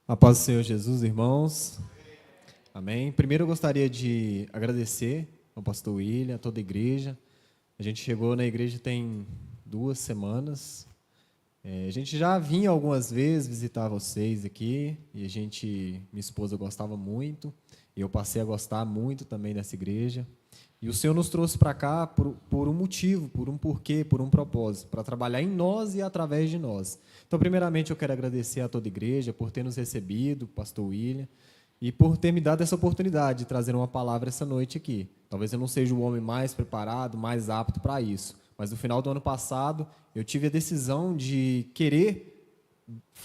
A paz do Senhor Jesus, irmãos. Amém. Primeiro eu gostaria de agradecer ao pastor William, a toda a igreja. A gente chegou na igreja tem 2 semanas. A gente já vinha algumas vezes visitar vocês aqui e minha esposa gostava muito e eu passei a gostar muito também dessa igreja. E o Senhor nos trouxe para cá por um motivo, por um porquê, por um propósito, para trabalhar em nós e através de nós. Então, primeiramente, eu quero agradecer a toda a igreja por ter nos recebido, pastor William, e por ter me dado essa oportunidade de trazer uma palavra essa noite aqui. Talvez eu não seja o homem mais preparado, mais apto para isso, mas no final do ano passado, eu tive a decisão de querer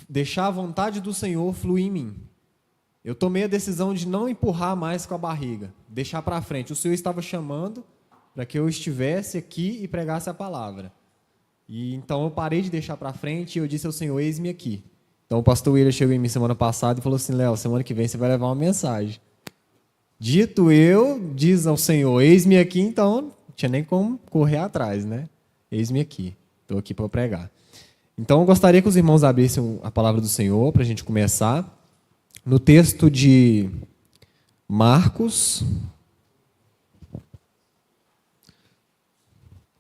deixar a vontade do Senhor fluir em mim. Eu tomei a decisão de não empurrar mais com a barriga, deixar para frente. O Senhor estava chamando para que eu estivesse aqui e pregasse a palavra. E então eu parei de deixar para frente e eu disse ao Senhor, eis-me aqui. Então o pastor William chegou em mim semana passada e falou assim, Léo, semana que vem você vai levar uma mensagem. Dito eu, diz ao Senhor, eis-me aqui, então não tinha nem como correr atrás, né? Eis-me aqui, estou aqui para pregar. Então eu gostaria que os irmãos abrissem a palavra do Senhor para a gente começar. No texto de Marcos,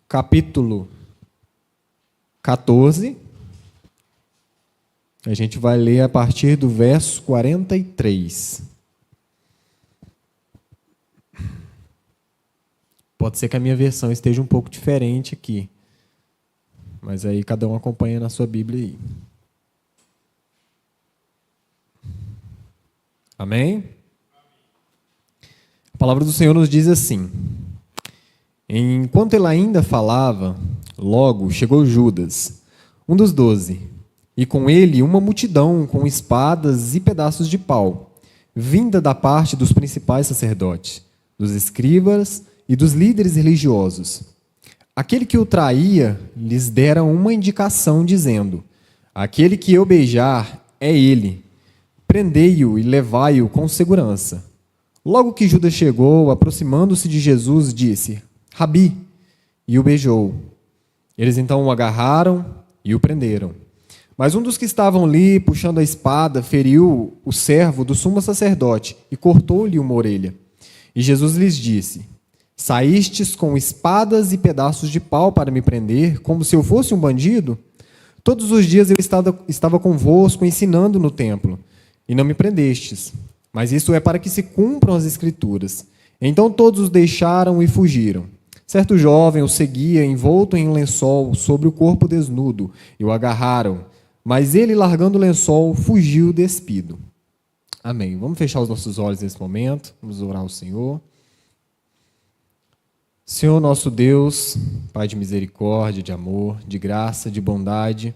capítulo 14, a gente vai ler a partir do verso 43. Pode ser que a minha versão esteja um pouco diferente aqui, mas aí cada um acompanha na sua Bíblia aí. Amém? A palavra do Senhor nos diz assim: enquanto ele ainda falava, logo chegou Judas, um dos 12, e com ele uma multidão com espadas e pedaços de pau, vinda da parte dos principais sacerdotes, dos escribas e dos líderes religiosos. Aquele que o traía lhes dera uma indicação, dizendo: aquele que eu beijar é ele. Prendei-o e levai-o com segurança. Logo que Judas chegou, aproximando-se de Jesus, disse: Rabi, e o beijou. Eles então o agarraram e o prenderam. Mas um dos que estavam ali, puxando a espada, feriu o servo do sumo sacerdote e cortou-lhe uma orelha. E Jesus lhes disse: saístes com espadas e pedaços de pau para me prender, como se eu fosse um bandido? Todos os dias eu estava convosco, ensinando no templo, e não me prendestes. Mas isso é para que se cumpram as Escrituras. Então todos os deixaram e fugiram. Certo jovem o seguia, envolto em um lençol, sobre o corpo desnudo, e o agarraram. Mas ele, largando o lençol, fugiu despido. Amém. Vamos fechar os nossos olhos nesse momento. Vamos orar ao Senhor. Senhor nosso Deus, Pai de misericórdia, de amor, de graça, de bondade,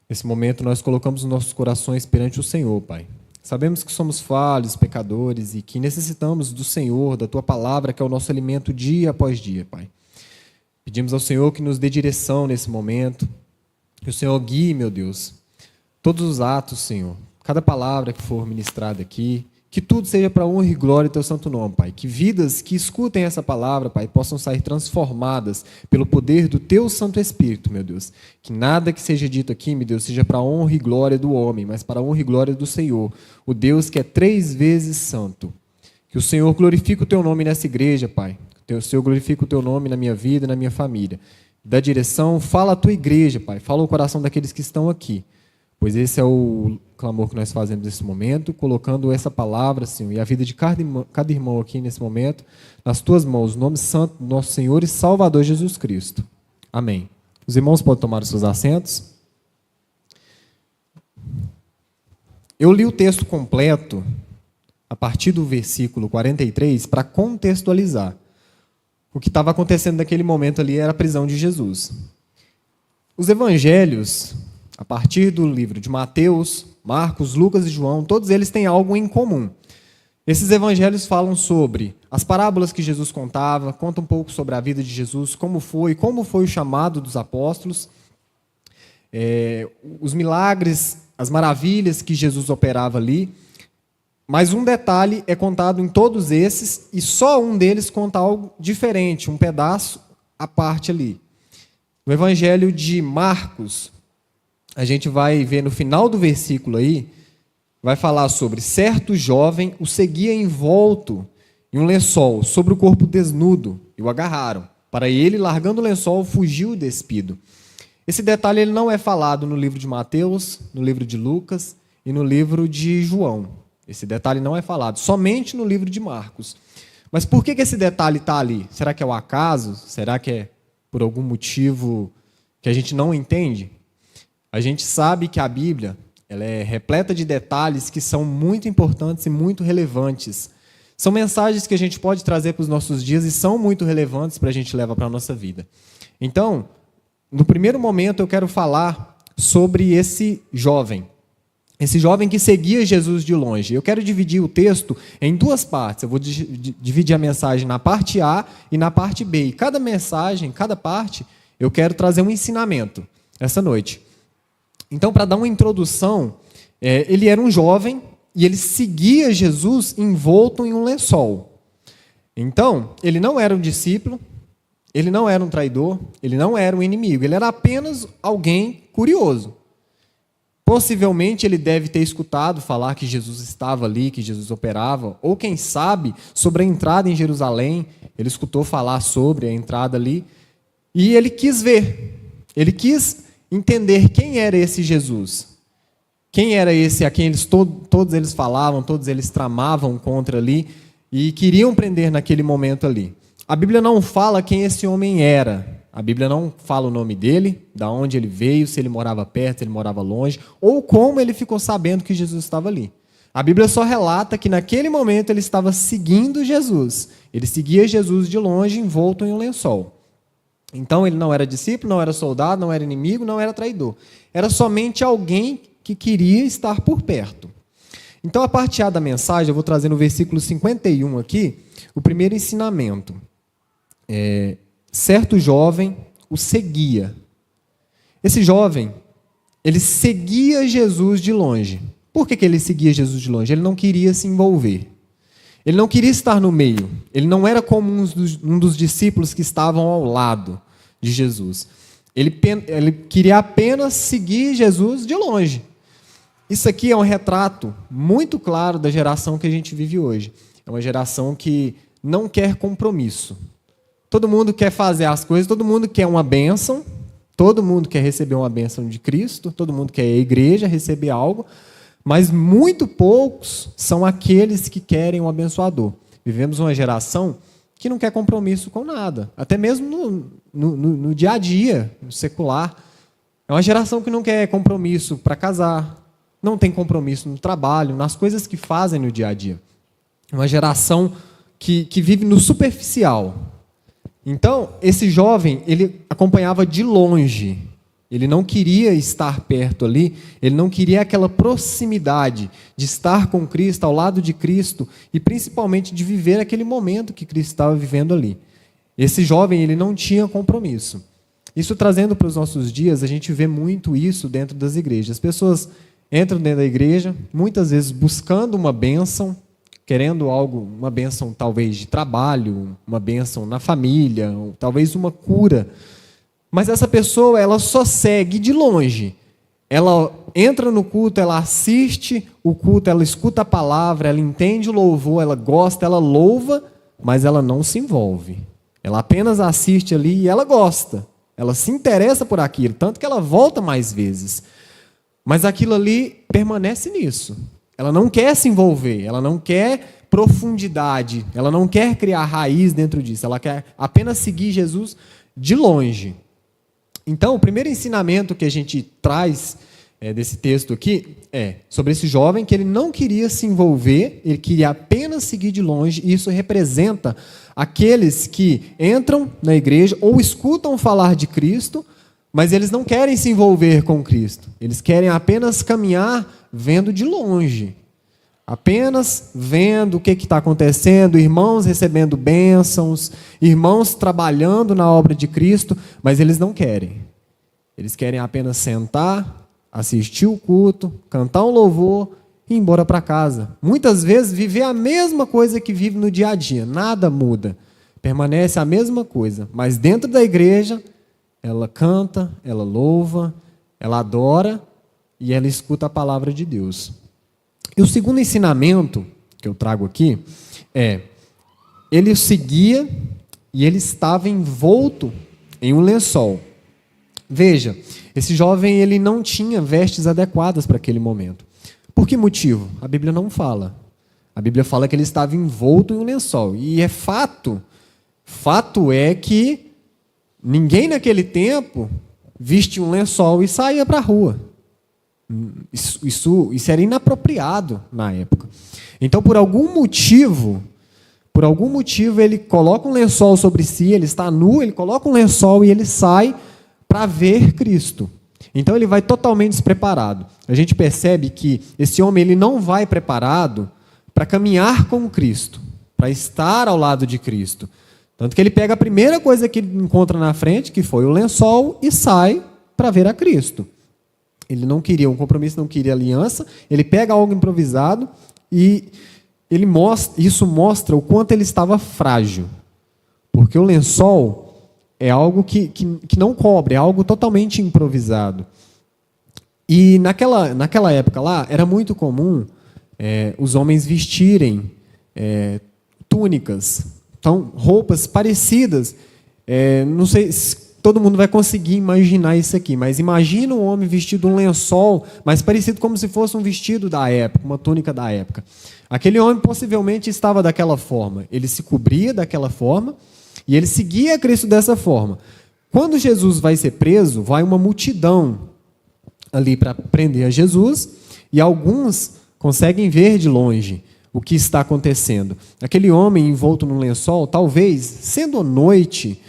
nesse momento nós colocamos os nossos corações perante o Senhor, Pai. Sabemos que somos falhos, pecadores e que necessitamos do Senhor, da Tua palavra, que é o nosso alimento dia após dia, Pai. Pedimos ao Senhor que nos dê direção nesse momento, que o Senhor guie, meu Deus, todos os atos, Senhor, cada palavra que for ministrada aqui, que tudo seja para a honra e glória do Teu santo nome, Pai. Que vidas que escutem essa palavra, Pai, possam sair transformadas pelo poder do Teu Santo Espírito, meu Deus. Que nada que seja dito aqui, meu Deus, seja para a honra e glória do homem, mas para a honra e glória do Senhor, o Deus que é 3 vezes santo. Que o Senhor glorifique o Teu nome nessa igreja, Pai. Que o Senhor glorifique o Teu nome na minha vida e na minha família. Dá direção, fala a Tua igreja, Pai. Fala o coração daqueles que estão aqui. Pois esse é o clamor que nós fazemos nesse momento, colocando essa palavra, Senhor, e a vida de cada irmão aqui nesse momento, nas Tuas mãos, no nome santo do nosso Senhor e Salvador Jesus Cristo. Amém. Os irmãos podem tomar os seus assentos. Eu li o texto completo, a partir do versículo 43, para contextualizar. O que estava acontecendo naquele momento ali era a prisão de Jesus. Os evangelhos, a partir do livro de Mateus, Marcos, Lucas e João, todos eles têm algo em comum. Esses evangelhos falam sobre as parábolas que Jesus contava, conta um pouco sobre a vida de Jesus, como foi o chamado dos apóstolos, os milagres, as maravilhas que Jesus operava ali. Mas um detalhe é contado em todos esses e só um deles conta algo diferente, um pedaço à parte ali. No evangelho de Marcos, a gente vai ver no final do versículo aí, vai falar sobre certo jovem o seguia envolto em um lençol sobre o corpo desnudo e o agarraram. Para ele, largando o lençol, fugiu despido. Esse detalhe ele não é falado no livro de Mateus, no livro de Lucas e no livro de João. Esse detalhe não é falado, somente no livro de Marcos. Mas por que esse detalhe está ali? Será que é o acaso? Será que é por algum motivo que a gente não entende? A gente sabe que a Bíblia ela é repleta de detalhes que são muito importantes e muito relevantes. São mensagens que a gente pode trazer para os nossos dias e são muito relevantes para a gente levar para a nossa vida. Então, no primeiro momento, eu quero falar sobre esse jovem que seguia Jesus de longe. Eu quero dividir o texto em duas partes. Eu vou dividir a mensagem na parte A e na parte B. E cada mensagem, cada parte, eu quero trazer um ensinamento essa noite. Então, para dar uma introdução, ele era um jovem e ele seguia Jesus envolto em um lençol. Então, ele não era um discípulo, ele não era um traidor, ele não era um inimigo, ele era apenas alguém curioso. Possivelmente ele deve ter escutado falar que Jesus estava ali, que Jesus operava, ou quem sabe, sobre a entrada em Jerusalém, ele escutou falar sobre a entrada ali, e ele quis ver, ele quis entender quem era esse Jesus, quem era esse a quem todos eles falavam, todos eles tramavam contra ali, e queriam prender naquele momento ali. A Bíblia não fala quem esse homem era. A Bíblia não fala o nome dele, de onde ele veio, se ele morava perto, se ele morava longe, ou como ele ficou sabendo que Jesus estava ali. A Bíblia só relata que naquele momento ele estava seguindo Jesus. Ele seguia Jesus de longe, envolto em um lençol. Então ele não era discípulo, não era soldado, não era inimigo, não era traidor. Era somente alguém que queria estar por perto. Então a parte A da mensagem, eu vou trazer no versículo 51 aqui, o primeiro ensinamento. Certo jovem o seguia. Esse jovem, ele seguia Jesus de longe. Por que ele seguia Jesus de longe? Ele não queria se envolver. Ele não queria estar no meio. Ele não era como um dos discípulos que estavam ao lado de Jesus. Ele queria apenas seguir Jesus de longe. Isso aqui é um retrato muito claro da geração que a gente vive hoje. É uma geração que não quer compromisso. Todo mundo quer fazer as coisas, todo mundo quer uma bênção, todo mundo quer receber uma bênção de Cristo, todo mundo quer ir à igreja, receber algo, mas muito poucos são aqueles que querem um abençoador. Vivemos uma geração que não quer compromisso com nada, até mesmo no dia a dia, no secular. É uma geração que não quer compromisso para casar, não tem compromisso no trabalho, nas coisas que fazem no dia a dia. É uma geração que vive no superficial. Então, esse jovem, ele acompanhava de longe. Ele não queria estar perto ali, ele não queria aquela proximidade de estar com Cristo, ao lado de Cristo, e principalmente de viver aquele momento que Cristo estava vivendo ali. Esse jovem, ele não tinha compromisso. Isso trazendo para os nossos dias, a gente vê muito isso dentro das igrejas. As pessoas entram dentro da igreja, muitas vezes buscando uma bênção, querendo algo, uma bênção talvez de trabalho, uma bênção na família, talvez uma cura. Mas essa pessoa, ela só segue de longe. Ela entra no culto, ela assiste o culto, ela escuta a palavra, ela entende o louvor, ela gosta, ela louva, mas ela não se envolve. Ela apenas assiste ali e ela gosta. Ela se interessa por aquilo, tanto que ela volta mais vezes. Mas aquilo ali permanece nisso. Ela não quer se envolver, ela não quer profundidade, ela não quer criar raiz dentro disso, ela quer apenas seguir Jesus de longe. Então, o primeiro ensinamento que a gente traz desse texto aqui é sobre esse jovem que ele não queria se envolver, ele queria apenas seguir de longe, e isso representa aqueles que entram na igreja ou escutam falar de Cristo, mas eles não querem se envolver com Cristo, eles querem apenas caminhar vendo de longe, apenas vendo o que está acontecendo, irmãos recebendo bênçãos, irmãos trabalhando na obra de Cristo, mas eles não querem. Eles querem apenas sentar, assistir o culto, cantar um louvor e ir embora para casa. Muitas vezes viver a mesma coisa que vive no dia a dia, nada muda, permanece a mesma coisa, mas dentro da igreja ela canta, ela louva, ela adora, e ela escuta a palavra de Deus. E o segundo ensinamento que eu trago aqui é: ele o seguia e ele estava envolto em um lençol. Veja, esse jovem ele não tinha vestes adequadas para aquele momento. Por que motivo? A Bíblia não fala. A Bíblia fala que ele estava envolto em um lençol. E é fato é que ninguém naquele tempo vestia um lençol e saía para a rua. Isso era inapropriado na época. Então, por algum motivo, ele coloca um lençol sobre si, ele está nu, ele coloca um lençol e ele sai para ver Cristo. Então, ele vai totalmente despreparado. A gente percebe que esse homem ele não vai preparado para caminhar com Cristo, para estar ao lado de Cristo. Tanto que ele pega a primeira coisa que ele encontra na frente, que foi o lençol, e sai para ver a Cristo. Ele não queria um compromisso, não queria aliança, ele pega algo improvisado e isso mostra o quanto ele estava frágil. Porque o lençol é algo que não cobre, é algo totalmente improvisado. E naquela época lá, era muito comum os homens vestirem túnicas, então, roupas parecidas. Não sei se todo mundo vai conseguir imaginar isso aqui, mas imagina um homem vestido um lençol, mas parecido como se fosse um vestido da época, uma túnica da época. Aquele homem possivelmente estava daquela forma. Ele se cobria daquela forma e ele seguia Cristo dessa forma. Quando Jesus vai ser preso, vai uma multidão ali para prender a Jesus e alguns conseguem ver de longe o que está acontecendo. Aquele homem envolto num lençol, talvez, sendo noite,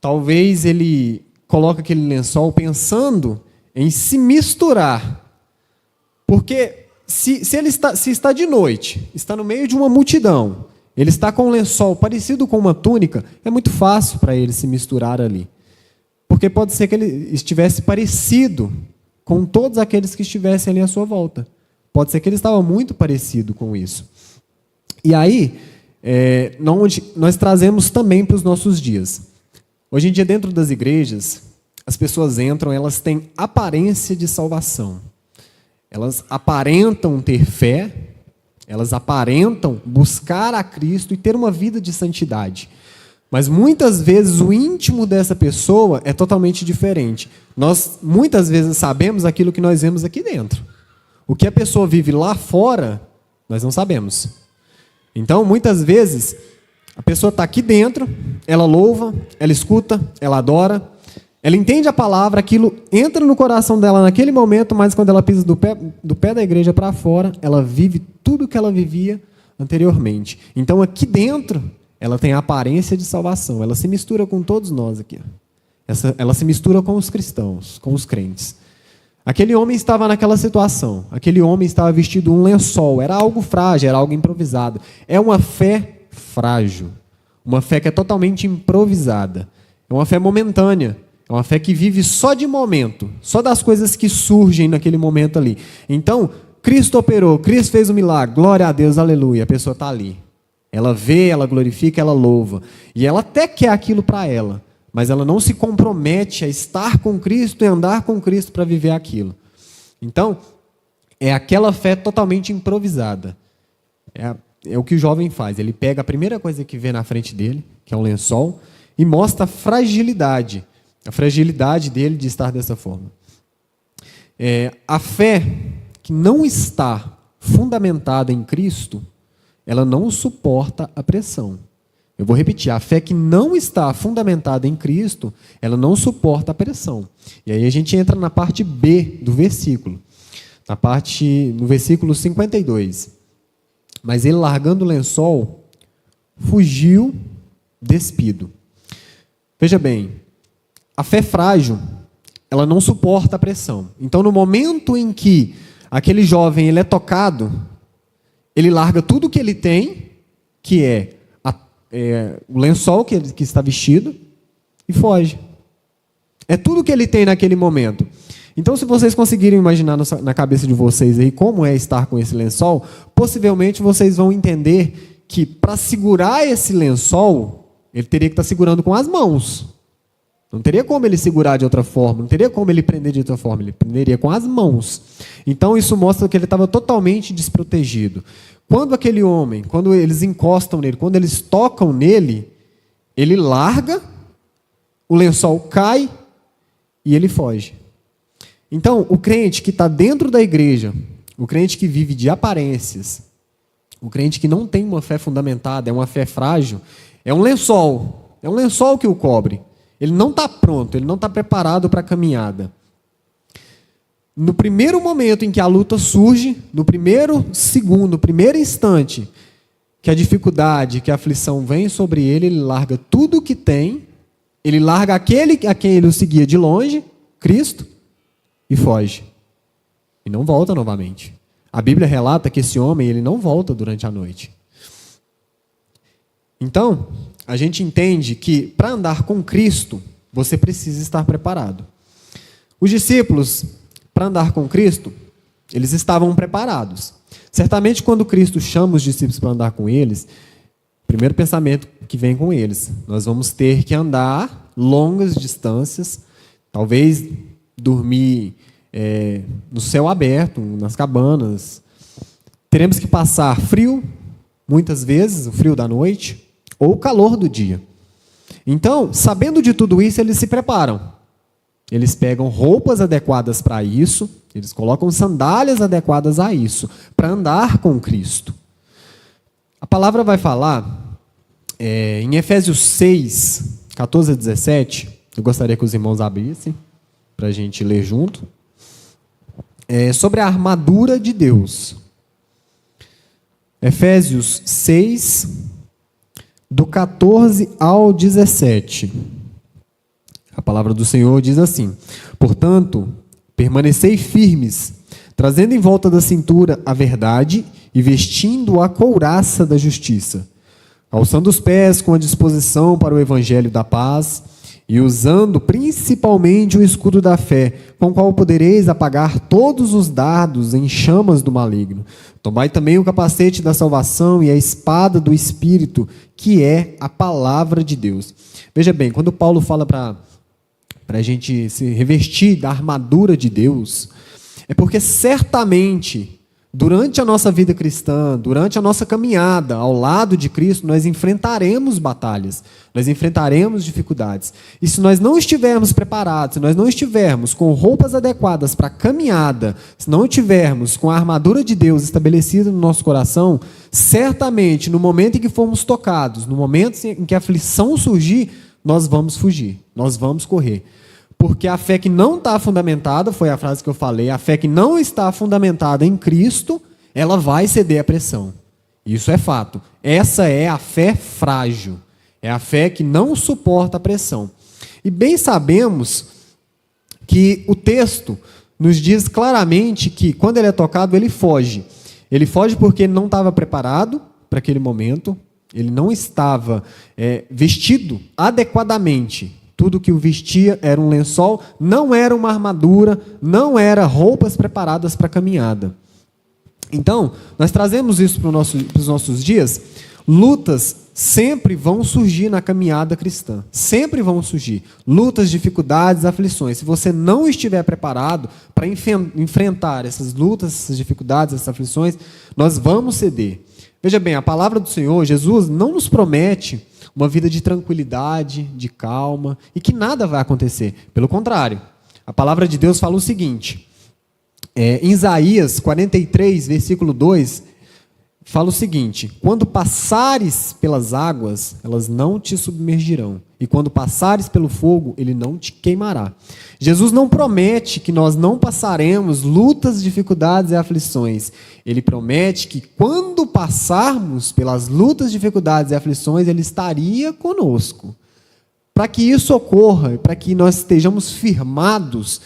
talvez ele coloque aquele lençol pensando em se misturar. Porque se está de noite, está no meio de uma multidão, ele está com um lençol parecido com uma túnica, é muito fácil para ele se misturar ali. Porque pode ser que ele estivesse parecido com todos aqueles que estivessem ali à sua volta. Pode ser que ele estava muito parecido com isso. E aí, nós trazemos também para os nossos dias. Hoje em dia, dentro das igrejas, as pessoas entram, elas têm aparência de salvação. Elas aparentam ter fé, elas aparentam buscar a Cristo e ter uma vida de santidade. Mas muitas vezes o íntimo dessa pessoa é totalmente diferente. Nós muitas vezes sabemos aquilo que nós vemos aqui dentro. O que a pessoa vive lá fora, nós não sabemos. Então, muitas vezes, a pessoa está aqui dentro, ela louva, ela escuta, ela adora, ela entende a palavra, aquilo entra no coração dela naquele momento, mas quando ela pisa do pé da igreja para fora, ela vive tudo o que ela vivia anteriormente. Então, aqui dentro, ela tem a aparência de salvação, ela se mistura com todos nós aqui. Ela se mistura com os cristãos, com os crentes. Aquele homem estava naquela situação, aquele homem estava vestido um lençol, era algo frágil, era algo improvisado. É uma fé frágil, uma fé que é totalmente improvisada, é uma fé momentânea, é uma fé que vive só de momento, só das coisas que surgem naquele momento ali. Então, Cristo operou, Cristo fez um milagre, glória a Deus, aleluia, a pessoa está ali. Ela vê, ela glorifica, ela louva, e ela até quer aquilo para ela, mas ela não se compromete a estar com Cristo e andar com Cristo para viver aquilo. Então, é aquela fé totalmente improvisada. É o que o jovem faz. Ele pega a primeira coisa que vê na frente dele, que é um lençol, e mostra a fragilidade dele de estar dessa forma. A fé que não está fundamentada em Cristo, ela não suporta a pressão. Eu vou repetir, a fé que não está fundamentada em Cristo, ela não suporta a pressão. E aí a gente entra na parte B do versículo, no versículo 52. Mas ele, largando o lençol, fugiu despido. Veja bem, a fé frágil, ela não suporta a pressão. Então, no momento em que aquele jovem ele é tocado, ele larga tudo que ele tem, que é o lençol que está vestido, e foge. É tudo que ele tem naquele momento. Então, se vocês conseguirem imaginar na cabeça de vocês aí como é estar com esse lençol, possivelmente vocês vão entender que para segurar esse lençol, ele teria que estar segurando com as mãos. Não teria como ele segurar de outra forma, não teria como ele prender de outra forma, ele prenderia com as mãos. Então isso mostra que ele estava totalmente desprotegido. Quando aquele homem, quando eles encostam nele, quando eles tocam nele, ele larga, o lençol cai e ele foge. Então, o crente que está dentro da igreja, o crente que vive de aparências, o crente que não tem uma fé fundamentada, é uma fé frágil, é um lençol que o cobre. Ele não está pronto, ele não está preparado para a caminhada. No primeiro momento em que a luta surge, no primeiro segundo, no primeiro instante, que a dificuldade, que a aflição vem sobre ele, ele larga tudo o que tem, ele larga aquele a quem ele o seguia de longe, Cristo, e foge. E não volta novamente. A Bíblia relata que esse homem ele não volta durante a noite. Então, a gente entende que para andar com Cristo, você precisa estar preparado. Os discípulos, para andar com Cristo, eles estavam preparados. Certamente, quando Cristo chama os discípulos para andar com eles, o primeiro pensamento que vem com eles, nós vamos ter que andar longas distâncias, talvez dormir no céu aberto, nas cabanas. Teremos que passar frio, muitas vezes, o frio da noite, ou o calor do dia. Então, sabendo de tudo isso, eles se preparam. Eles pegam roupas adequadas para isso, eles colocam sandálias adequadas a isso, para andar com Cristo. A palavra vai falar, em Efésios 6, 14 a 17, eu gostaria que os irmãos abrissem, para a gente ler junto, sobre a armadura de Deus. Efésios 6, do 14 ao 17. A palavra do Senhor diz assim: portanto, permanecei firmes, trazendo em volta da cintura a verdade e vestindo a couraça da justiça, calçando os pés com a disposição para o evangelho da paz e usando principalmente o escudo da fé, com o qual podereis apagar todos os dardos em chamas do maligno. Tomai também o capacete da salvação e a espada do Espírito, que é a palavra de Deus. Veja bem, quando Paulo fala para a gente se revestir da armadura de Deus, é porque certamente, durante a nossa vida cristã, durante a nossa caminhada ao lado de Cristo, nós enfrentaremos batalhas, nós enfrentaremos dificuldades. E se nós não estivermos preparados, se nós não estivermos com roupas adequadas para a caminhada, se não estivermos com a armadura de Deus estabelecida no nosso coração, certamente, no momento em que formos tocados, no momento em que a aflição surgir, nós vamos fugir, nós vamos correr. Porque a fé que não está fundamentada, foi a frase que eu falei, a fé que não está fundamentada em Cristo, ela vai ceder à pressão. Isso é fato. Essa é a fé frágil. É a fé que não suporta a pressão. E bem sabemos que o texto nos diz claramente que quando ele é tocado, ele foge. Ele foge porque ele não estava preparado para aquele momento, ele não estava vestido adequadamente. Tudo que o vestia era um lençol, não era uma armadura, não era roupas preparadas para a caminhada. Então, nós trazemos isso para os nossos dias. Lutas sempre vão surgir na caminhada cristã. Sempre vão surgir. Lutas, dificuldades, aflições. Se você não estiver preparado para enfrentar essas lutas, essas dificuldades, essas aflições, nós vamos ceder. Veja bem, a palavra do Senhor, Jesus, não nos promete uma vida de tranquilidade, de calma, e que nada vai acontecer. Pelo contrário, a palavra de Deus fala o seguinte, em Isaías 43, versículo 2, fala o seguinte: quando passares pelas águas, elas não te submergirão, e quando passares pelo fogo, ele não te queimará. Jesus não promete que nós não passaremos lutas, dificuldades e aflições. Ele promete que quando passarmos pelas lutas, dificuldades e aflições, ele estaria conosco. Para que isso ocorra, para que nós estejamos firmados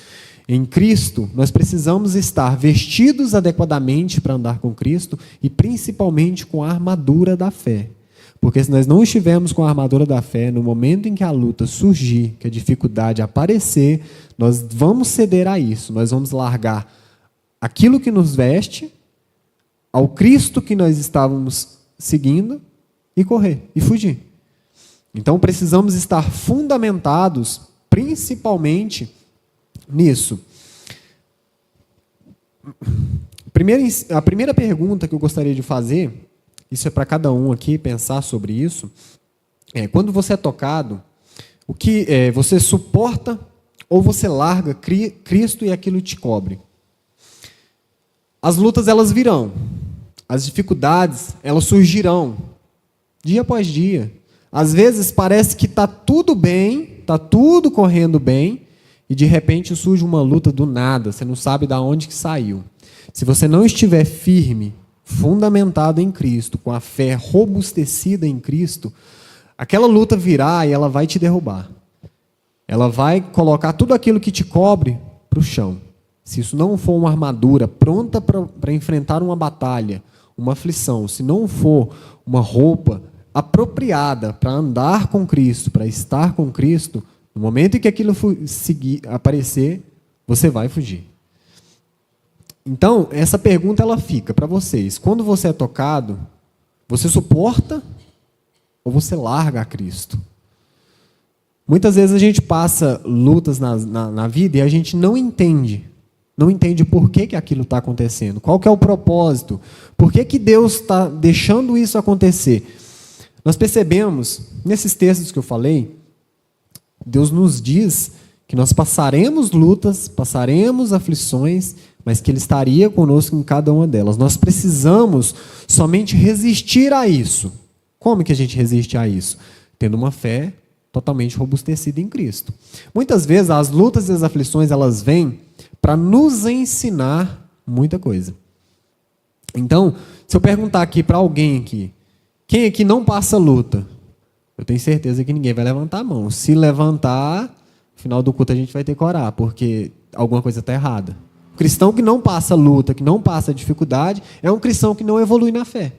em Cristo, nós precisamos estar vestidos adequadamente para andar com Cristo e principalmente com a armadura da fé. Porque se nós não estivermos com a armadura da fé, no momento em que a luta surgir, que a dificuldade aparecer, nós vamos ceder a isso, nós vamos largar aquilo que nos veste, ao Cristo que nós estávamos seguindo, e correr, e fugir. Então precisamos estar fundamentados principalmente nisso. A primeira pergunta que eu gostaria de fazer, isso é para cada um aqui pensar sobre isso, quando você é tocado, o que você suporta ou você larga Cristo e aquilo te cobre? As lutas, elas virão. As dificuldades, elas surgirão. Dia após dia. Às vezes parece que está tudo bem, está tudo correndo bem, e de repente surge uma luta do nada, você não sabe de onde que saiu. Se você não estiver firme, fundamentado em Cristo, com a fé robustecida em Cristo, aquela luta virá e ela vai te derrubar. Ela vai colocar tudo aquilo que te cobre para o chão. Se isso não for uma armadura pronta para enfrentar uma batalha, uma aflição, se não for uma roupa apropriada para andar com Cristo, para estar com Cristo, no momento em que aquilo aparecer, você vai fugir. Então, essa pergunta ela fica para vocês. Quando você é tocado, você suporta ou você larga a Cristo? Muitas vezes a gente passa lutas na vida e a gente não entende. Não entende por que aquilo está acontecendo. Qual que é o propósito? Por que Deus está deixando isso acontecer? Nós percebemos, nesses textos que eu falei, Deus nos diz que nós passaremos lutas, passaremos aflições, mas que Ele estaria conosco em cada uma delas. Nós precisamos somente resistir a isso. Como que a gente resiste a isso? Tendo uma fé totalmente robustecida em Cristo. Muitas vezes as lutas e as aflições, elas vêm para nos ensinar muita coisa. Então, se eu perguntar aqui para alguém aqui, quem aqui não passa luta? Eu tenho certeza que ninguém vai levantar a mão. Se levantar, no final do culto a gente vai ter que orar, porque alguma coisa está errada. O cristão que não passa luta, que não passa dificuldade, é um cristão que não evolui na fé.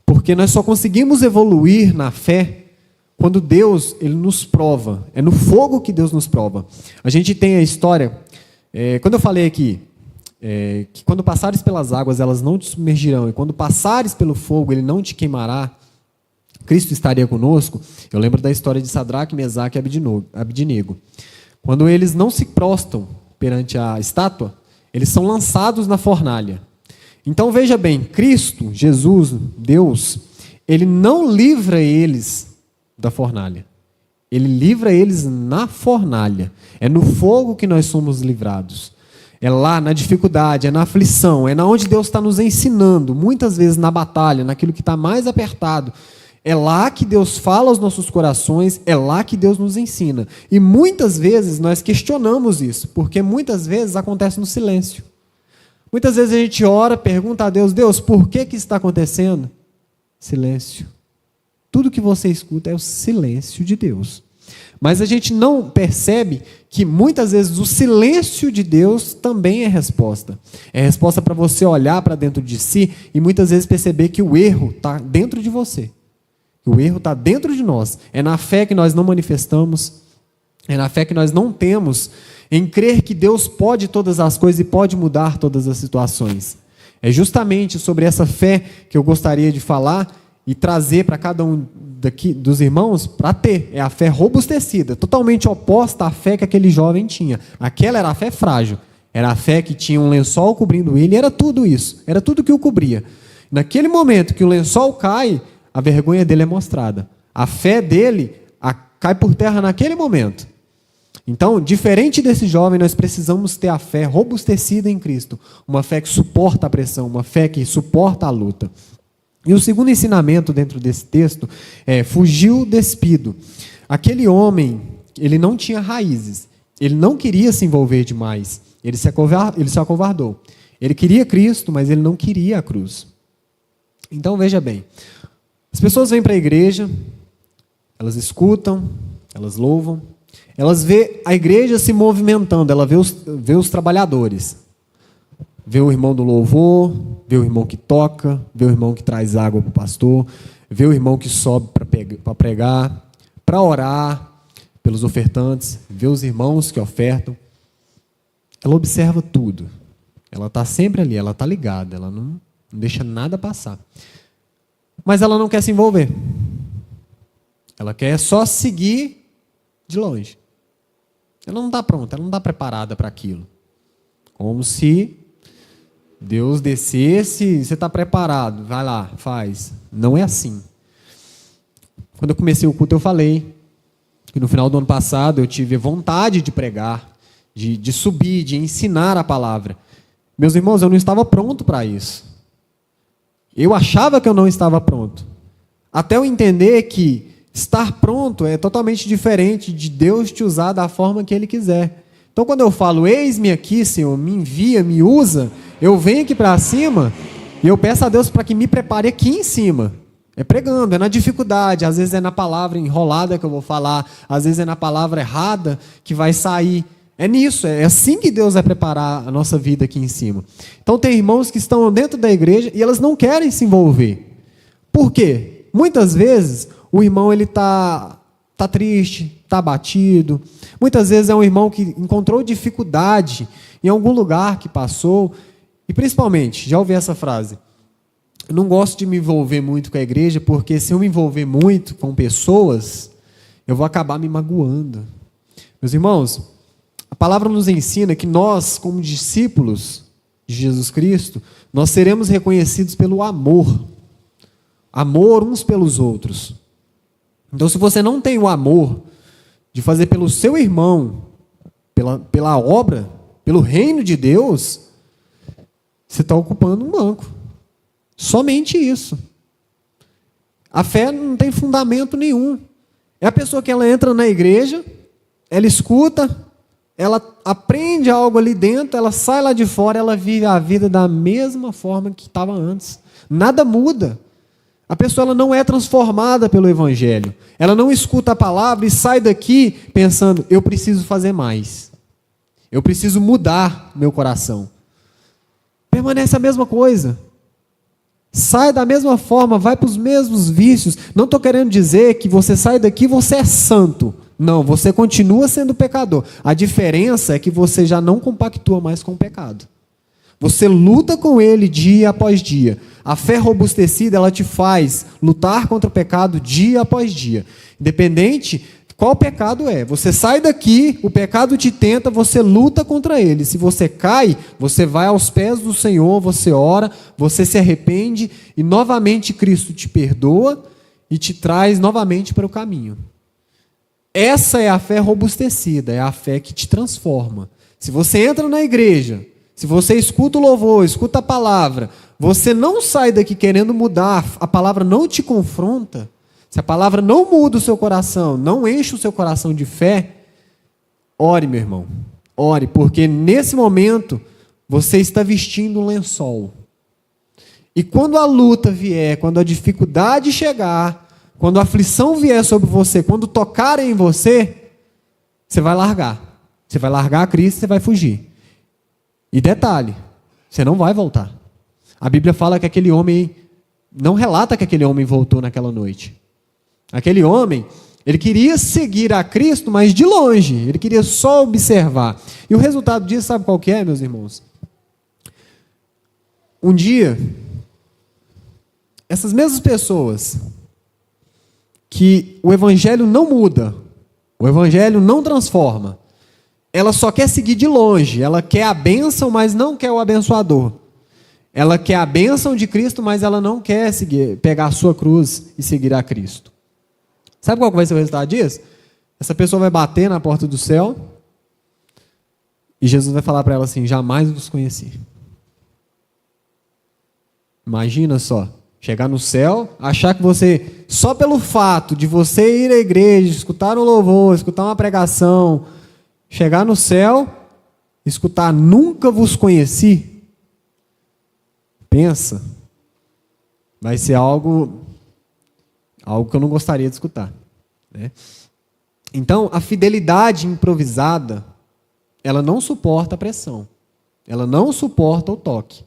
Porque nós só conseguimos evoluir na fé quando Deus ele nos prova. É no fogo que Deus nos prova. A gente tem a história, quando eu falei aqui, que quando passares pelas águas, elas não te submergirão, e quando passares pelo fogo, ele não te queimará, Cristo estaria conosco. Eu lembro da história de Sadraque, Mesaque e Abdinego. Quando eles não se prostam perante a estátua, eles são lançados na fornalha. Então veja bem, Cristo, Jesus, Deus, Ele não livra eles da fornalha. Ele livra eles na fornalha. É no fogo que nós somos livrados. É lá na dificuldade, é na aflição, é na onde Deus está nos ensinando, muitas vezes na batalha, naquilo que está mais apertado. É lá que Deus fala aos nossos corações, é lá que Deus nos ensina. E muitas vezes nós questionamos isso, porque muitas vezes acontece no silêncio. Muitas vezes a gente ora, pergunta a Deus, Deus, por que isso está acontecendo? Silêncio. Tudo que você escuta é o silêncio de Deus. Mas a gente não percebe que muitas vezes o silêncio de Deus também é resposta. É resposta para você olhar para dentro de si e muitas vezes perceber que o erro está dentro de você. O erro está dentro de nós. É na fé que nós não manifestamos, é na fé que nós não temos, em crer que Deus pode todas as coisas e pode mudar todas as situações. É justamente sobre essa fé que eu gostaria de falar e trazer para cada um daqui, dos irmãos, para ter. É a fé robustecida, totalmente oposta à fé que aquele jovem tinha. Aquela era a fé frágil. Era a fé que tinha um lençol cobrindo ele, era tudo isso. Era tudo que o cobria. Naquele momento que o lençol cai, a vergonha dele é mostrada. A fé dele cai por terra naquele momento. Então, diferente desse jovem, nós precisamos ter a fé robustecida em Cristo. Uma fé que suporta a pressão, uma fé que suporta a luta. E o segundo ensinamento dentro desse texto é: fugiu despido. Aquele homem, ele não tinha raízes. Ele não queria se envolver demais. Ele se acovardou. Ele queria Cristo, mas ele não queria a cruz. Então, veja bem. As pessoas vêm para a igreja, elas escutam, elas louvam, elas vê a igreja se movimentando, ela vê os trabalhadores, vê o irmão do louvor, vê o irmão que toca, vê o irmão que traz água para o pastor, vê o irmão que sobe para pregar, para orar pelos ofertantes, vê os irmãos que ofertam. Ela observa tudo, ela está sempre ali, ela está ligada, ela não deixa nada passar. Mas ela não quer se envolver. Ela quer só seguir de longe. Ela não está pronta, ela não está preparada para aquilo. Como se Deus descesse, você está preparado, vai lá, faz. Não é assim. Quando eu comecei o culto, eu falei que no final do ano passado eu tive vontade de pregar, de subir, de ensinar a palavra. Meus irmãos, eu não estava pronto para isso. Eu achava que eu não estava pronto. Até eu entender que estar pronto é totalmente diferente de Deus te usar da forma que Ele quiser. Então, quando eu falo, eis-me aqui, Senhor, me envia, me usa, eu venho aqui para cima e eu peço a Deus para que me prepare aqui em cima. É pregando, é na dificuldade, às vezes é na palavra enrolada que eu vou falar, às vezes é na palavra errada que vai sair. É nisso, é assim que Deus vai preparar a nossa vida aqui em cima. Então tem irmãos que estão dentro da igreja e elas não querem se envolver. Por quê? Muitas vezes o irmão ele tá triste, está abatido. Muitas vezes é um irmão que encontrou dificuldade em algum lugar que passou. E principalmente, já ouvi essa frase, eu não gosto de me envolver muito com a igreja, porque se eu me envolver muito com pessoas, eu vou acabar me magoando. Meus irmãos, a palavra nos ensina que nós, como discípulos de Jesus Cristo, nós seremos reconhecidos pelo amor. Amor uns pelos outros. Então, se você não tem o amor de fazer pelo seu irmão, pela obra, pelo reino de Deus, você está ocupando um banco. Somente isso. A fé não tem fundamento nenhum. É a pessoa que ela entra na igreja, ela escuta, ela aprende algo ali dentro, ela sai lá de fora, ela vive a vida da mesma forma que estava antes. Nada muda. A pessoa ela não é transformada pelo Evangelho. Ela não escuta a palavra e sai daqui pensando, eu preciso fazer mais. Eu preciso mudar meu coração. Permanece a mesma coisa. Sai da mesma forma, vai para os mesmos vícios. Não estou querendo dizer que você sai daqui e você é santo. Não, você continua sendo pecador. A diferença é que você já não compactua mais com o pecado. Você luta com ele dia após dia. A fé robustecida, ela te faz lutar contra o pecado dia após dia. Independente qual pecado é. Você sai daqui, o pecado te tenta, você luta contra ele. Se você cai, você vai aos pés do Senhor, você ora, você se arrepende e novamente Cristo te perdoa e te traz novamente para o caminho. Essa é a fé robustecida, é a fé que te transforma. Se você entra na igreja, se você escuta o louvor, escuta a palavra, você não sai daqui querendo mudar, a palavra não te confronta, se a palavra não muda o seu coração, não enche o seu coração de fé, ore, meu irmão, ore, porque nesse momento você está vestindo um lençol. E quando a luta vier, quando a dificuldade chegar, quando a aflição vier sobre você, quando tocarem em você, você vai largar. Você vai largar a Cristo e você vai fugir. E detalhe, você não vai voltar. A Bíblia fala que aquele homem, não relata que aquele homem voltou naquela noite. Aquele homem, ele queria seguir a Cristo, mas de longe, ele queria só observar. E o resultado disso, sabe qual que é, meus irmãos? Um dia, essas mesmas pessoas que o Evangelho não muda, o Evangelho não transforma, ela só quer seguir de longe, ela quer a bênção, mas não quer o abençoador. Ela quer a bênção de Cristo, mas ela não quer pegar a sua cruz e seguir a Cristo. Sabe qual vai ser o resultado disso? Essa pessoa vai bater na porta do céu e Jesus vai falar para ela assim, jamais vos conheci. Imagina só, chegar no céu, achar que você, só pelo fato de você ir à igreja, escutar um louvor, escutar uma pregação, chegar no céu, escutar nunca vos conheci, pensa, vai ser algo que eu não gostaria de escutar, né? Então, a fidelidade improvisada, ela não suporta a pressão, ela não suporta o toque.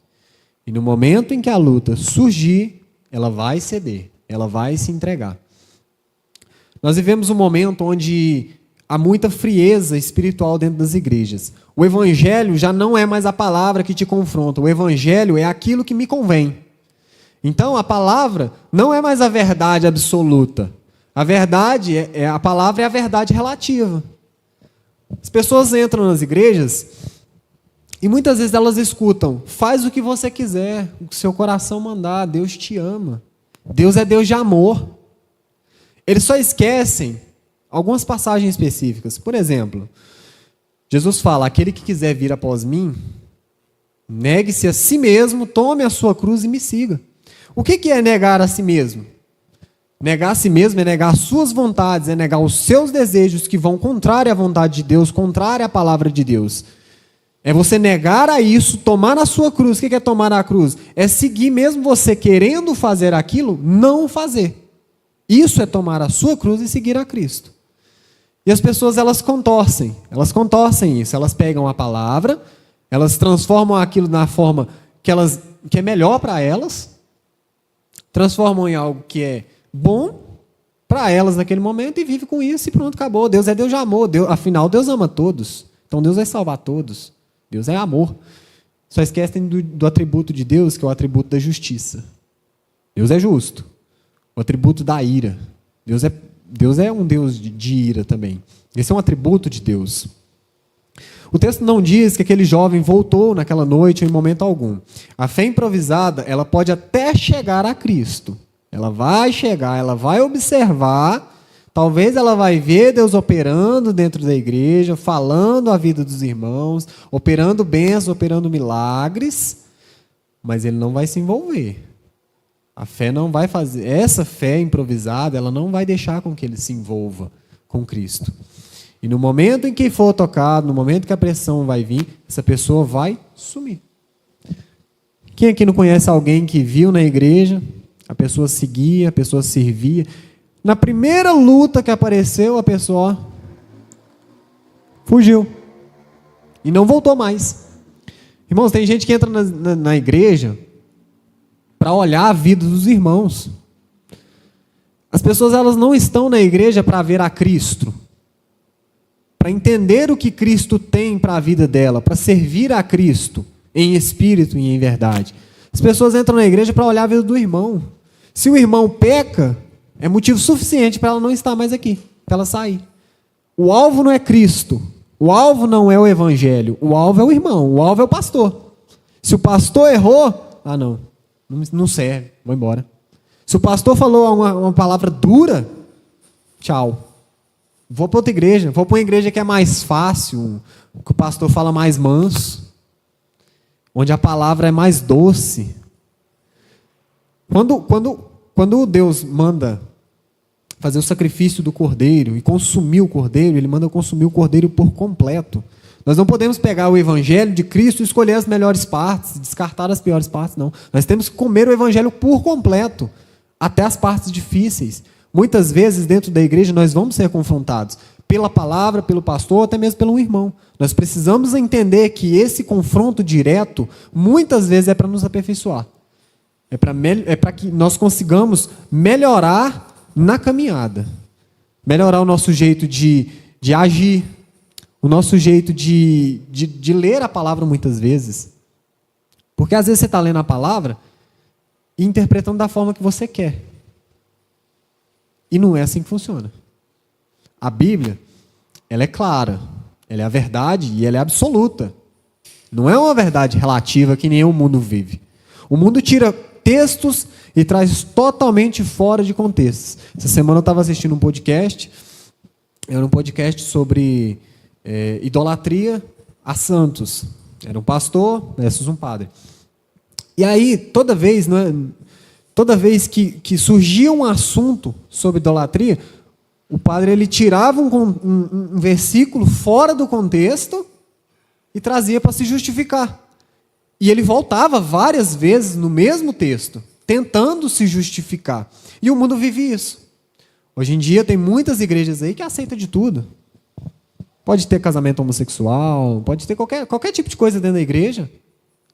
E no momento em que a luta surgir, ela vai ceder, ela vai se entregar. Nós vivemos um momento onde há muita frieza espiritual dentro das igrejas. O Evangelho já não é mais a palavra que te confronta, o Evangelho é aquilo que me convém. Então, a palavra não é mais a verdade absoluta. A verdade, a palavra é a verdade relativa. As pessoas entram nas igrejas e muitas vezes elas escutam: faz o que você quiser, o que seu coração mandar, Deus te ama. Deus é Deus de amor. Eles só esquecem algumas passagens específicas. Por exemplo, Jesus fala: aquele que quiser vir após mim, negue-se a si mesmo, tome a sua cruz e me siga. O que é negar a si mesmo? Negar a si mesmo é negar as suas vontades, é negar os seus desejos que vão contrário à vontade de Deus, contrário à palavra de Deus. É você negar a isso, tomar a sua cruz. O que é tomar a cruz? É seguir mesmo você querendo fazer aquilo, não fazer. Isso é tomar a sua cruz e seguir a Cristo. E as pessoas, elas contorcem isso. Elas pegam a palavra, elas transformam aquilo na forma que é melhor para elas, transformam em algo que é bom para elas naquele momento e vivem com isso e pronto, acabou. Deus é Deus de amor, afinal Deus ama todos, então Deus vai salvar todos. Deus é amor. Só esquecem do atributo de Deus, que é o atributo da justiça. Deus é justo. O atributo da ira. Deus é um Deus de ira também. Esse é um atributo de Deus. O texto não diz que aquele jovem voltou naquela noite em momento algum. A fé improvisada, ela pode até chegar a Cristo. Ela vai chegar, ela vai observar, talvez ela vai ver Deus operando dentro da igreja, falando a vida dos irmãos, operando bênçãos, operando milagres, mas ele não vai se envolver. A fé não vai fazer, essa fé improvisada, ela não vai deixar com que ele se envolva com Cristo. E no momento em que for tocado, no momento que a pressão vai vir, essa pessoa vai sumir. Quem aqui não conhece alguém que viu na igreja, a pessoa seguia, a pessoa servia, na primeira luta que apareceu, a pessoa fugiu e não voltou mais. Irmãos, tem gente que entra na igreja para olhar a vida dos irmãos. As pessoas, elas não estão na igreja para ver a Cristo, para entender o que Cristo tem para a vida dela, para servir a Cristo em espírito e em verdade. As pessoas entram na igreja para olhar a vida do irmão. Se o irmão peca, é motivo suficiente para ela não estar mais aqui, para ela sair. O alvo não é Cristo, o alvo não é o evangelho, o alvo é o irmão, o alvo é o pastor. Se o pastor errou, não serve, vou embora. Se o pastor falou uma palavra dura, tchau. Vou para outra igreja, vou para uma igreja que é mais fácil, que o pastor fala mais manso, onde a palavra é mais doce. Quando Deus manda fazer o sacrifício do cordeiro e consumir o cordeiro, Ele manda consumir o cordeiro por completo. Nós não podemos pegar o evangelho de Cristo e escolher as melhores partes, descartar as piores partes, não. Nós temos que comer o evangelho por completo, até as partes difíceis. Muitas vezes, dentro da igreja, nós vamos ser confrontados pela palavra, pelo pastor, ou até mesmo pelo irmão. Nós precisamos entender que esse confronto direto, muitas vezes, é para nos aperfeiçoar. É para que nós consigamos melhorar na caminhada. Melhorar o nosso jeito de agir, o nosso jeito de ler a palavra muitas vezes. Porque às vezes você está lendo a palavra e interpretando da forma que você quer. E não é assim que funciona. A Bíblia, ela é clara, ela é a verdade e ela é absoluta. Não é uma verdade relativa que nem o mundo vive. O mundo tira textos e traz totalmente fora de contexto. Essa semana eu estava assistindo um podcast, era um podcast sobre idolatria a santos. Era um pastor versus um padre. E aí, toda vez que surgia um assunto sobre idolatria, o padre ele tirava um versículo fora do contexto e trazia para se justificar. E ele voltava várias vezes no mesmo texto, tentando se justificar. E o mundo vive isso. Hoje em dia tem muitas igrejas aí que aceitam de tudo. Pode ter casamento homossexual, pode ter qualquer tipo de coisa dentro da igreja.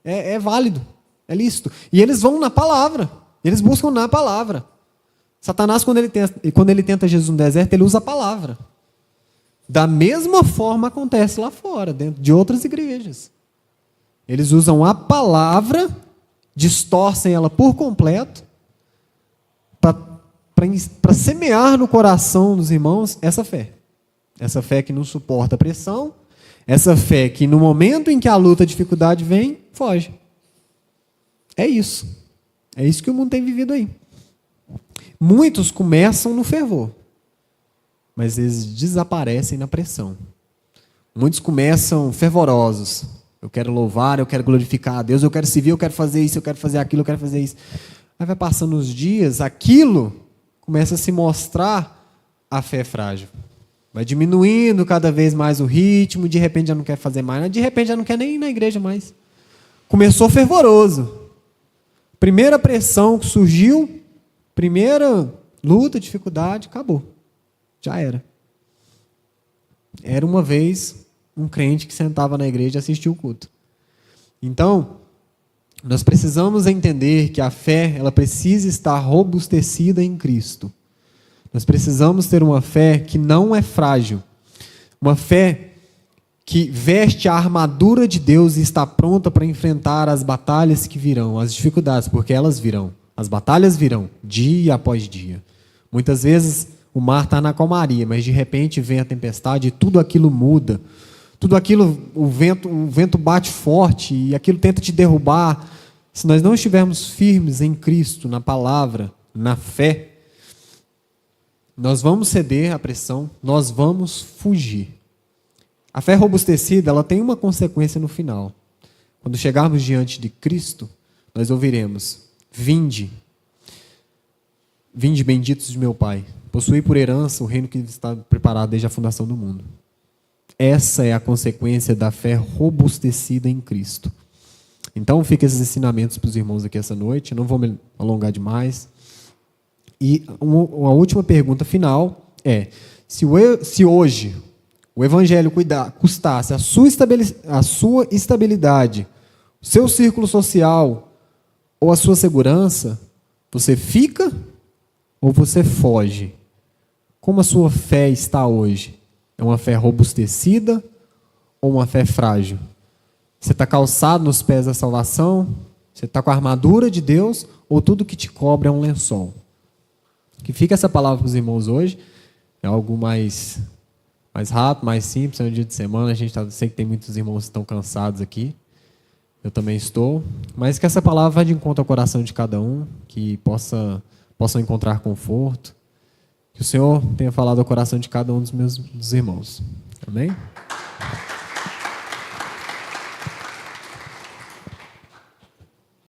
É válido, é lícito. E eles vão na palavra. Eles buscam na palavra. Satanás, quando ele tenta Jesus no deserto, ele usa a palavra. Da mesma forma acontece lá fora, dentro de outras igrejas. Eles usam a palavra, distorcem ela por completo, para semear no coração dos irmãos essa fé. Essa fé que não suporta a pressão, essa fé que no momento em que a luta, a dificuldade vem, foge. É isso. É isso que o mundo tem vivido aí. Muitos começam no fervor, mas eles desaparecem na pressão. Muitos começam fervorosos. Eu quero louvar, eu quero glorificar a Deus, eu quero servir, eu quero fazer isso, eu quero fazer aquilo, eu quero fazer isso. Aí vai passando os dias, aquilo começa a se mostrar a fé frágil. Vai diminuindo cada vez mais o ritmo, de repente já não quer fazer mais, de repente já não quer nem ir na igreja mais. Começou fervoroso. Primeira pressão que surgiu, primeira luta, dificuldade, acabou. Já era. Era uma vez um crente que sentava na igreja e assistia o culto. Então, nós precisamos entender que a fé, ela precisa estar robustecida em Cristo. Nós precisamos ter uma fé que não é frágil. Uma fé que veste a armadura de Deus e está pronta para enfrentar as batalhas que virão, as dificuldades, porque elas virão. As batalhas virão, dia após dia. Muitas vezes o mar está na calmaria, mas de repente vem a tempestade e tudo aquilo muda. Tudo aquilo, o vento bate forte e aquilo tenta te derrubar. Se nós não estivermos firmes em Cristo, na palavra, na fé, nós vamos ceder à pressão, nós vamos fugir. A fé robustecida, ela tem uma consequência no final. Quando chegarmos diante de Cristo, nós ouviremos: vinde, vinde benditos de meu Pai, possuí por herança o reino que está preparado desde a fundação do mundo. Essa é a consequência da fé robustecida em Cristo. Então, fica esses ensinamentos para os irmãos aqui essa noite, não vou me alongar demais. E uma última pergunta final é: se hoje o Evangelho custasse a sua estabilidade, o seu círculo social ou a sua segurança, você fica ou você foge? Como a sua fé está hoje? É uma fé robustecida ou uma fé frágil? Você está calçado nos pés da salvação? Você está com a armadura de Deus? Ou tudo que te cobre é um lençol? Que fica essa palavra para os irmãos hoje. É algo mais rápido, mais simples. É um dia de semana. Sei que tem muitos irmãos que estão cansados aqui. Eu também estou. Mas que essa palavra vá de encontro ao coração de cada um. Que possam encontrar conforto. Que o Senhor tenha falado ao coração de cada um dos irmãos. Amém?